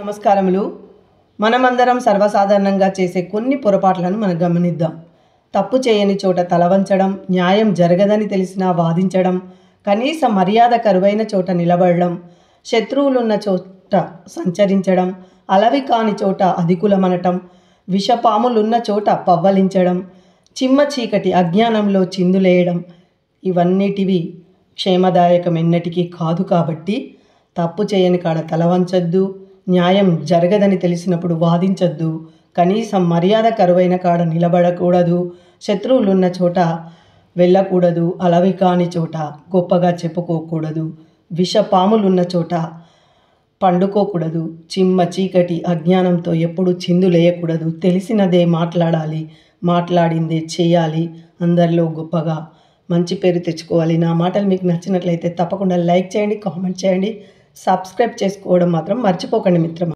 నమస్కారములు. మనమందరం సర్వసాధారణంగా చేసే కొన్ని పొరపాట్లను మనం గమనిద్దాం. తప్పు చేయని చోట తల వంచడం, న్యాయం జరగదని తెలిసినా వాదించడం, కనీస మర్యాద కరువైన చోట నిలబడడం, శత్రువులున్న చోట సంచరించడం, అలవి కాని చోట అధికులమనటం, విషపాములున్న చోట పవ్వలించడం, చిమ్మ చీకటి అజ్ఞానంలో చిందులేయడం ఇవన్నిటివి క్షేమదాయకం ఎన్నటికీ కాదు. కాబట్టి తప్పు చేయని కాడ తల వంచొద్దు, న్యాయం జరగదని తెలిసినప్పుడు వాదించొద్దు, కనీసం మర్యాద కరువైన కాడ నిలబడకూడదు, శత్రువులున్న చోట వెళ్ళకూడదు, అలవి కాని చోట గొప్పగా చెప్పుకోకూడదు, విషపాములున్న చోట పండుకోకూడదు, చిమ్మ చీకటి అజ్ఞానంతో ఎప్పుడు చిందులేయకూడదు, తెలిసినదే మాట్లాడాలి, మాట్లాడిందే చేయాలి, అందరిలో గొప్పగా మంచి పేరు తెచ్చుకోవాలి. నా మాటలు మీకు నచ్చినట్లయితే తప్పకుండా లైక్ చేయండి, కామెంట్ చేయండి, సబ్స్క్రైబ్ చేసుకోవడం మాత్రం మర్చిపోకండి మిత్రమా.